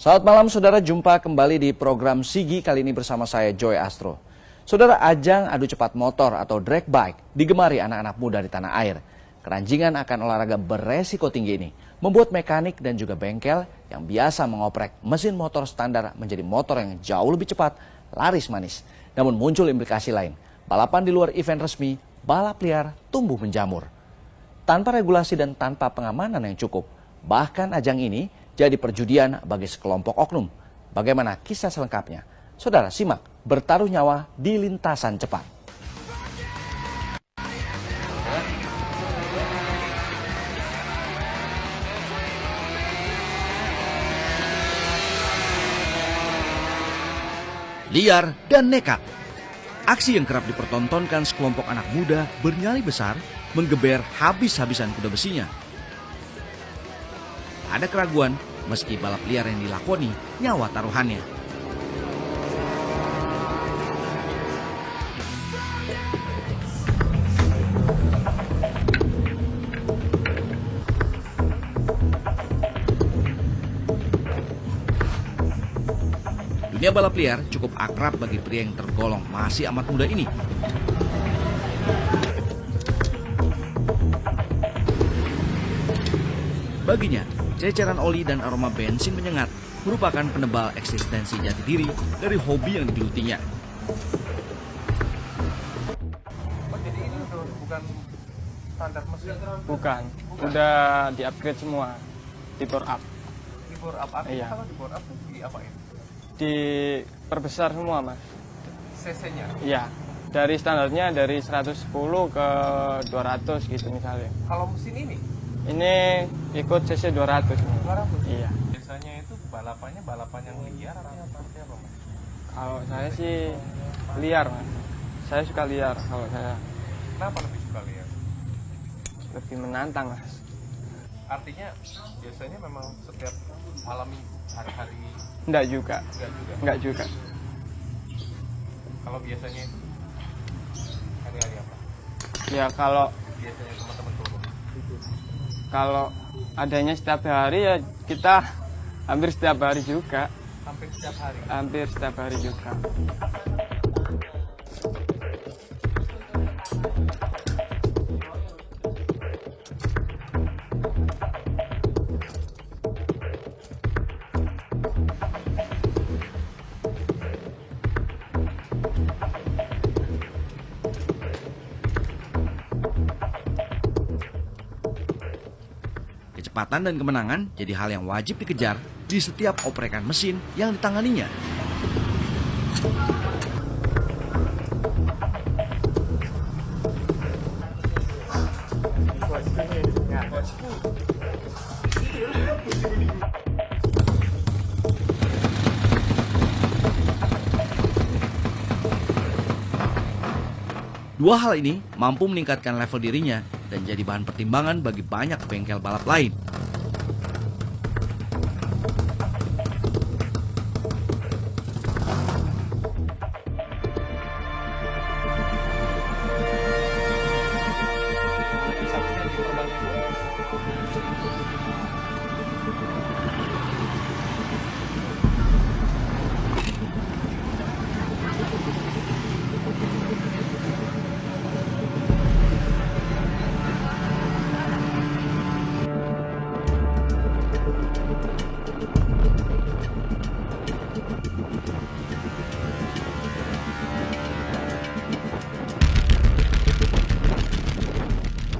Selamat malam saudara, jumpa kembali di program Sigi, kali ini bersama saya Joy Astro. Saudara, ajang adu cepat motor atau drag bike digemari anak-anak muda di tanah air. Keranjingan akan olahraga beresiko tinggi ini membuat mekanik dan juga bengkel yang biasa mengoprek mesin motor standar menjadi motor yang jauh lebih cepat, laris manis. Namun muncul implikasi lain, balapan di luar event resmi, balap liar tumbuh menjamur. Tanpa regulasi dan tanpa pengamanan yang cukup, bahkan ajang ini jadi perjudian bagi sekelompok oknum. Bagaimana kisah selengkapnya? Saudara simak, bertaruh nyawa di lintasan cepat. Liar dan nekat. Aksi yang kerap dipertontonkan sekelompok anak muda bernyali besar menggeber habis-habisan kuda besinya. Ada keraguan meski balap liar yang dilakoni nyawa taruhannya. Dunia balap liar cukup akrab bagi pria yang tergolong masih amat muda ini. Baginya, ceceran oli dan aroma bensin menyengat merupakan penebal eksistensi jati diri dari hobi yang digelutinya. Jadi ini bukan standar mesin? Bukan, udah di-upgrade semua, di-power up. Di-power up artinya Iya. kalau di-power up tuh diapain? Diperbesar semua, Mas. CC-nya? Iya, dari standarnya dari 110 ke 200 gitu misalnya. Kalau mesin ini? Ini ikut CC 200. 200? Iya. Biasanya itu balapan yang liar atau seperti apa, Mas? Kalau saya sih liar, Mas. Saya suka liar kalau saya. Kenapa lebih suka liar? Lebih menantang, Mas. Artinya biasanya memang setiap malam minggu, hari-hari? Enggak juga. Enggak juga? Enggak juga. Kalau biasanya itu hari-hari apa? Ya kalau Biasanya teman-teman turun? kalau adanya setiap hari ya kita hampir setiap hari juga. Hampir setiap hari? Hampir setiap hari juga. Kecepatan dan kemenangan jadi hal yang wajib dikejar di setiap oprekan mesin yang ditanganinya. Dua hal ini mampu meningkatkan level dirinya dan jadi bahan pertimbangan bagi banyak bengkel balap lain.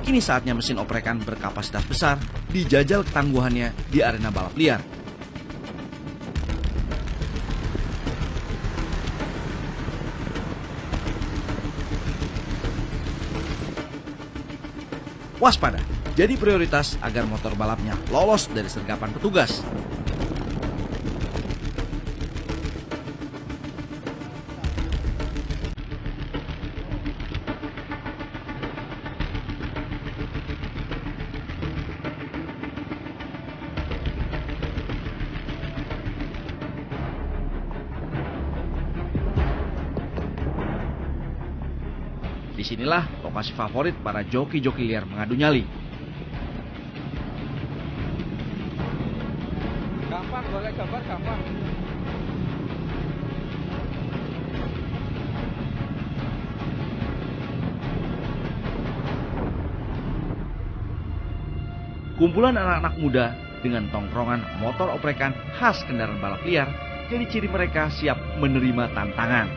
Kini saatnya mesin oprekan berkapasitas besar dijajal ketangguhannya di arena balap liar. Waspada, jadi prioritas agar motor balapnya lolos dari sergapan petugas. Disinilah lokasi favorit para joki-joki liar mengadu nyali. Gampang, boleh gambar gampang. Kumpulan anak-anak muda dengan tongkrongan motor oprekan khas kendaraan balap liar jadi ciri mereka siap menerima tantangan.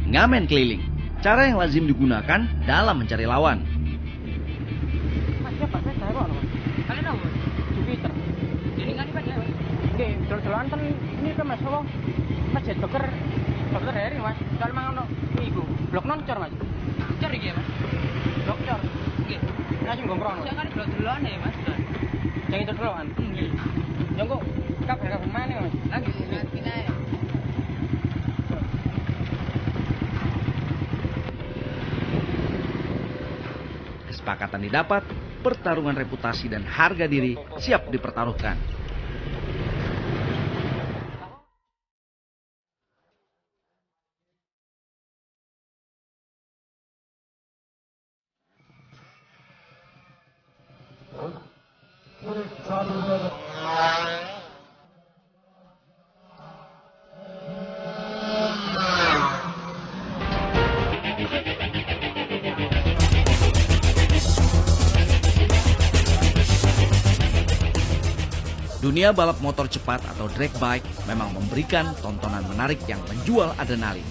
Ngamen keliling, cara yang lazim digunakan dalam mencari lawan. Kalian tahu? Jupiter. Ini kan Pak ya. Oke, dol-dolan ten ini ke Mas apa? Masjid Dokter Heri Mas. Soal mangono iku. Blok noncor Mas. Cor iki Mas. Blok cor. Nggih. Langsung gomprong. Jangan dol-dolan ya Mas. Jangan dol-dolan. Nggih. Ya kok kabeh mana Mas? Lagi ngerti ae. Kesepakatan didapat, pertarungan reputasi dan harga diri siap dipertaruhkan. Dunia balap motor cepat atau drag bike memang memberikan tontonan menarik yang menjual adrenalin.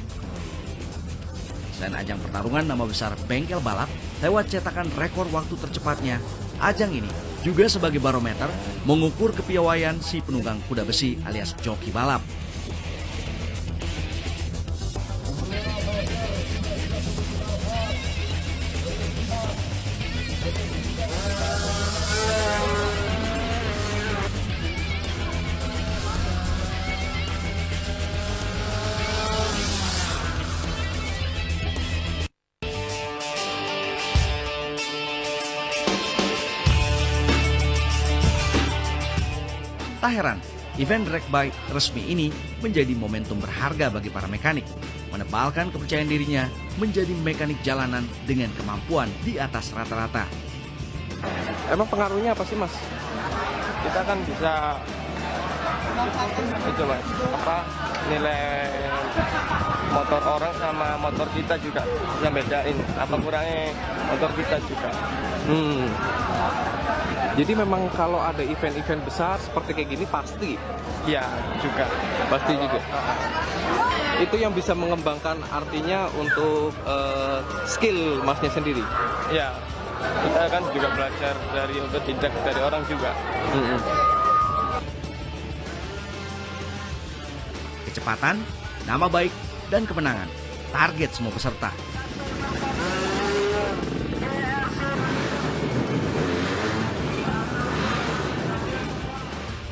Selain ajang pertarungan nama besar bengkel balap lewat cetakan rekor waktu tercepatnya, ajang ini juga sebagai barometer mengukur kepiawaian si penunggang kuda besi alias joki balap. Tak heran, event drag bike resmi ini menjadi momentum berharga bagi para mekanik, menebalkan kepercayaan dirinya menjadi mekanik jalanan dengan kemampuan di atas rata-rata. Emang pengaruhnya apa sih Mas? Kita kan bisa itu Mas, apa nilai motor orang sama motor kita juga bisa bedain apa kurangnya motor kita juga. Jadi memang kalau ada event-event besar seperti kayak gini pasti Iya juga. pasti juga. Itu yang bisa mengembangkan artinya untuk skill Masnya sendiri. Ya, kita kan juga belajar dari otodidak dari orang juga. Kecepatan, nama baik, dan kemenangan target semua peserta.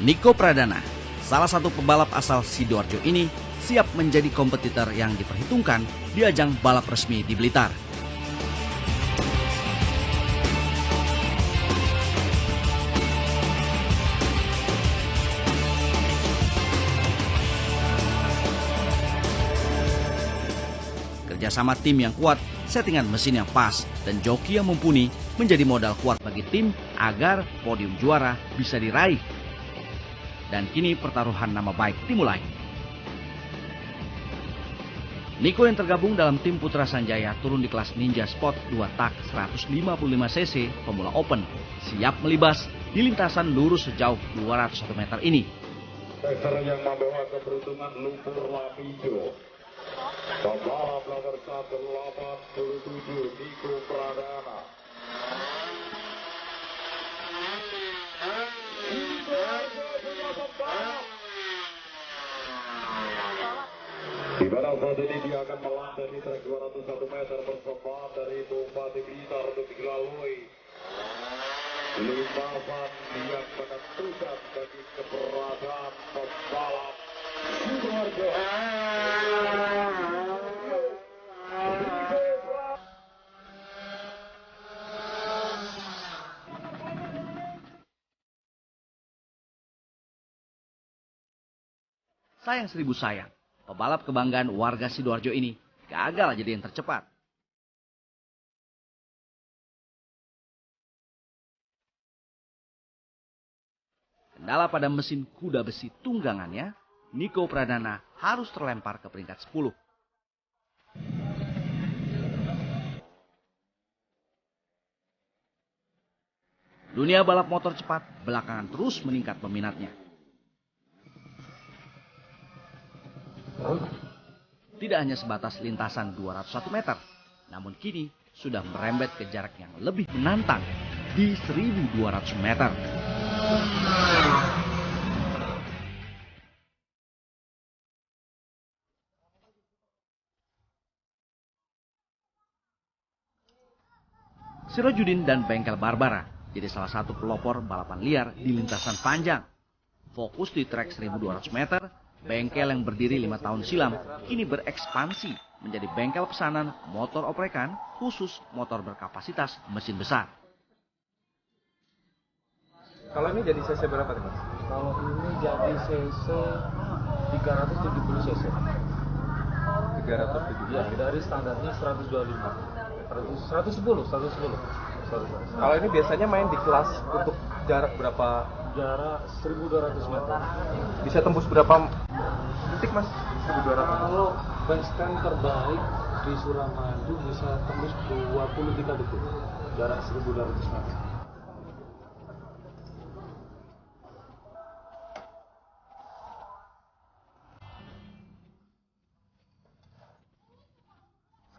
Niko Pradana, salah satu pembalap asal Sidoarjo ini, siap menjadi kompetitor yang diperhitungkan di ajang balap resmi di Blitar. Kerjasama tim yang kuat, settingan mesin yang pas, dan joki yang mumpuni menjadi modal kuat bagi tim agar podium juara bisa diraih. Dan kini pertaruhan nama baik dimulai. Niko yang tergabung dalam tim Putra Sanjaya turun di kelas Ninja Sport 2 tak 155cc Pemula Open, siap melibas di lintasan lurus sejauh 201 meter ini. Driver yang membawa keberuntungan lumpur lapindo. Pembalap nomor 187 Niko Pradana. Di mana saat ini dia akan melandai di trek 201 meter bersama dari Bupati Blitar untuk dilalui. Lintasan yang menentukan bagi keberadaan pembalap Sidoarjo. Sayang 1000 sayang, pebalap kebanggaan warga Sidoarjo ini gagal jadi yang tercepat. Kendala pada mesin kuda besi tunggangannya, Niko Pradana harus terlempar ke peringkat 10. Dunia balap motor cepat belakangan terus meningkat peminatnya. Tidak hanya sebatas lintasan 201 meter, namun kini sudah merembet ke jarak yang lebih menantang di 1200 meter. Sirojudin dan Bengkel Barbara jadi salah satu pelopor balapan liar di lintasan panjang. Fokus di trek 1200 meter, bengkel yang berdiri 5 tahun silam kini berekspansi menjadi bengkel pesanan motor oprekan khusus motor berkapasitas mesin besar. Kalau ini jadi cc berapa nih Mas? Kalau ini jadi cc 370 cc. 370. Ya, dari standarnya 125. 110. Kalau ini biasanya main di kelas untuk jarak berapa? Jarak 1200 meter. Bisa tembus berapa detik Mas? 1200. Kalau bandstand terbaik di Suramadu bisa tembus 23 detik. Jarak 1200 meter.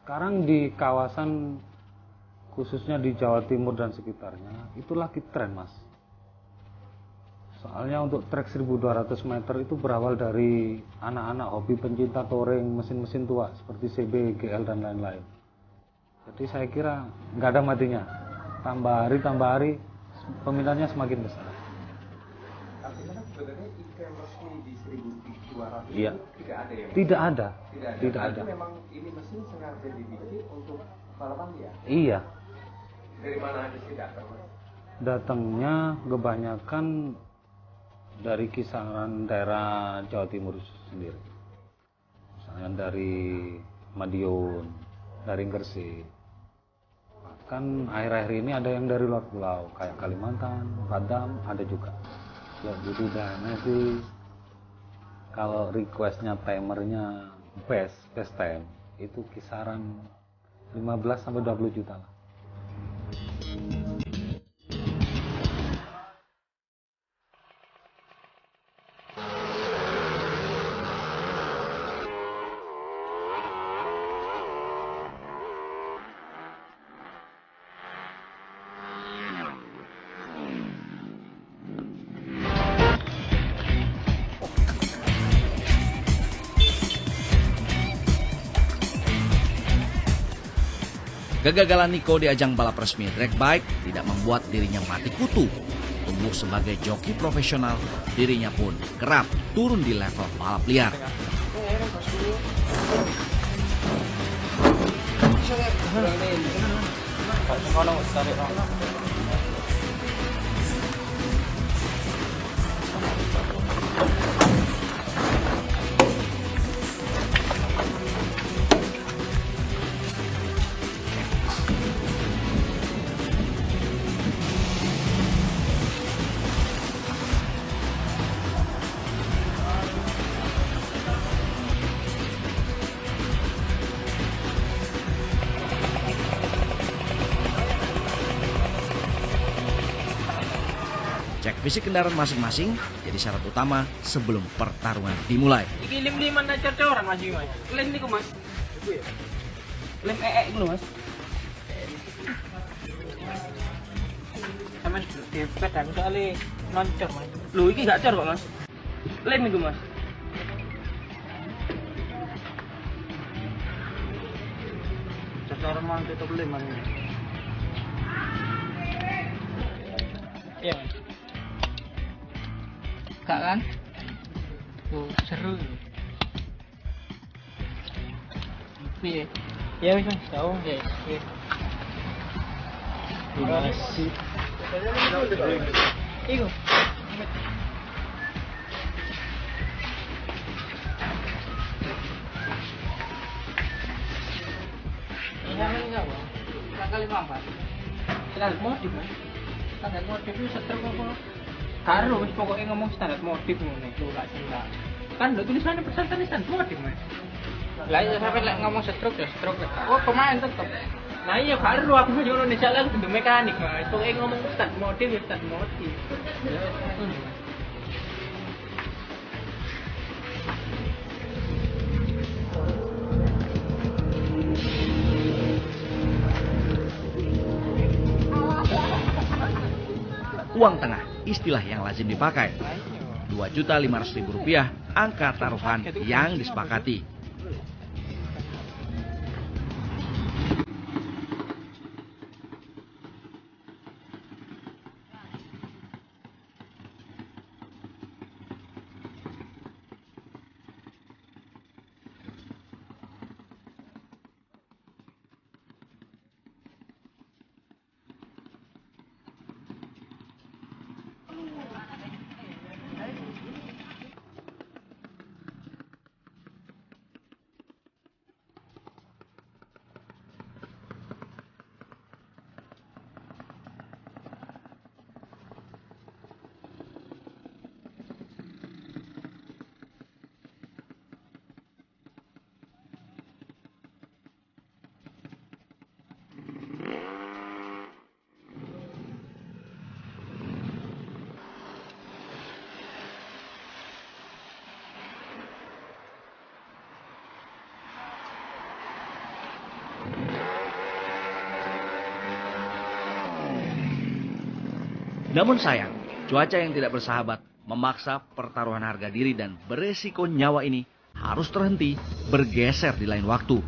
Sekarang di kawasan khususnya di Jawa Timur dan sekitarnya itu lagi tren Mas. Soalnya untuk trek 1200 meter itu berawal dari anak-anak hobi pencinta touring mesin-mesin tua seperti CB, GL dan lain-lain. Jadi saya kira nggak ada matinya. Tambah hari peminatnya semakin besar. Artinya kan sebenarnya event resmi di 1200 Iya. tidak ada ya? Tidak ada. Berarti memang ini mesin sengaja dibikin untuk balapan ya? Iya. Dari mana aja sih datang Mas? Datangnya kebanyakan dari kisaran daerah Jawa Timur sendiri. Misalnya dari Madiun, dari Gresik. Bahkan akhir-akhir ini ada yang dari luar pulau, kayak Kalimantan, Padang, ada juga. Ya, jadi dana sih kalau requestnya timernya best time itu kisaran 15 sampai 20 juta lah. Kegagalan Niko di ajang balap resmi drag bike tidak membuat dirinya mati kutu. Tumbuh sebagai joki profesional, dirinya pun kerap turun di level balap liar. Cek fisik kendaraan masing-masing jadi syarat utama sebelum pertarungan dimulai. Iki lim-liman aja cocoran Mas iki Mas. Lim niku Mas. Iku ya. Lim iku lho Mas. Sampe dipet dan soalnya noncor Mas. Lho iki gak cor kok Mas. Lim iku Mas. Cocoran mang tutup lim Mas. Iya Mas. Gak kan? Tuh, seru. Iya. Ya wis Mas, tau. Ya. Masih. Iku. kali lambat. Standar modif Mas. Standar modif itu setruk apa? Karo wis pokoknya ngomong standar modif ngene lho gak cinta. Kan lho tulisannya persyaratan standar modif Mas. Lah ya sampai lek ngomong stroke ya stroke. Oh pemain tetep. Nah iya baru aku mau Indonesia lah kudu mekanik Mas. Pokoke ngomong start modif ya start modif. Ya ngono. Uang tengah, istilah yang lazim dipakai. Rp2.500.000 angka taruhan yang disepakati. Namun sayang, cuaca yang tidak bersahabat memaksa pertaruhan harga diri dan beresiko nyawa ini harus terhenti, bergeser di lain waktu.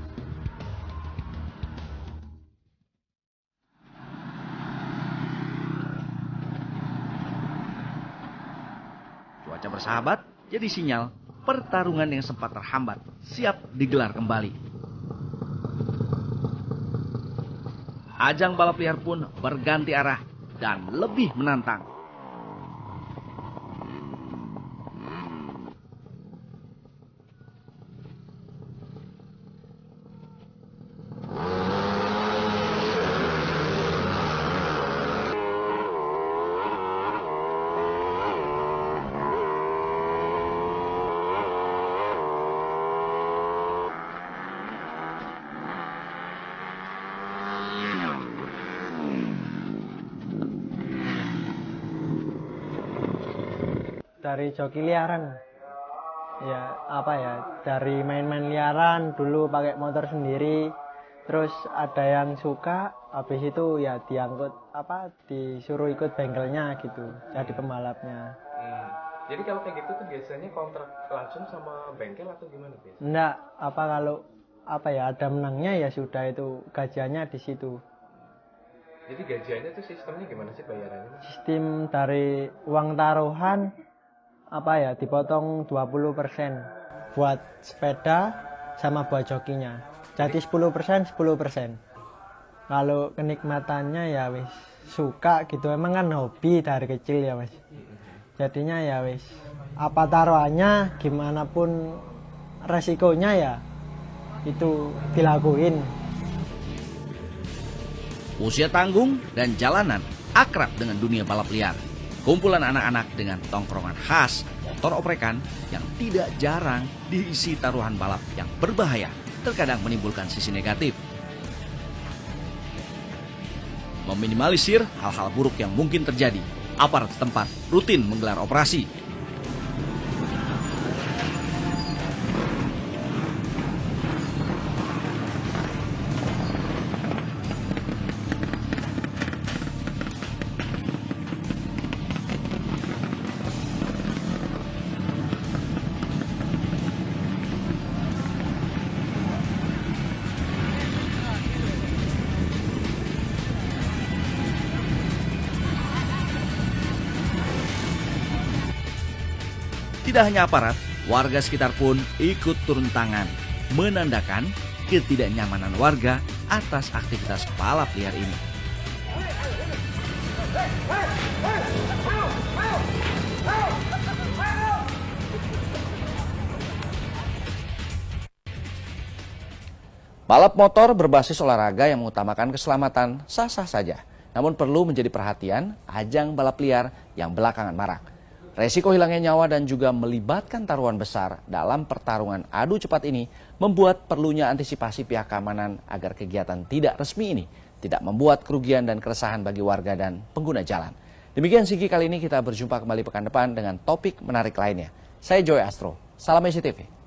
Cuaca bersahabat jadi sinyal pertarungan yang sempat terhambat siap digelar kembali. Ajang balap liar pun berganti arah dan lebih menantang. Dari joki liaran ya dari main-main liaran dulu pakai motor sendiri, terus ada yang suka habis itu ya diangkut disuruh ikut bengkelnya gitu jadi pembalapnya. Jadi kalau kayak gitu tuh biasanya kontrak langsung sama bengkel atau gimana biasanya? Enggak, kalau ada menangnya ya sudah itu gajiannya di situ. Jadi gajiannya tuh sistemnya gimana sih bayarannya? Sistem dari uang taruhan dipotong 20% buat sepeda sama buat jokinya. Jadi 10%. Kalau kenikmatannya ya wis suka gitu, emang kan hobi dari kecil ya Mas. Jadinya ya wis apa taruhannya gimana pun resikonya ya itu dilakuin. Usia tanggung dan jalanan akrab dengan dunia balap liar. Kumpulan anak-anak dengan tongkrongan khas motor oprekan yang tidak jarang diisi taruhan balap yang berbahaya, terkadang menimbulkan sisi negatif. Meminimalisir hal-hal buruk yang mungkin terjadi, aparat setempat rutin menggelar operasi. Tidak hanya aparat, warga sekitar pun ikut turun tangan, menandakan ketidaknyamanan warga atas aktivitas balap liar ini. Balap motor berbasis olahraga yang mengutamakan keselamatan sah-sah saja. Namun perlu menjadi perhatian ajang balap liar yang belakangan marak. Resiko hilangnya nyawa dan juga melibatkan taruhan besar dalam pertarungan adu cepat ini membuat perlunya antisipasi pihak keamanan agar kegiatan tidak resmi ini tidak membuat kerugian dan keresahan bagi warga dan pengguna jalan. Demikian Sigi kali ini, kita berjumpa kembali pekan depan dengan topik menarik lainnya. Saya Joy Astro, salam SCTV.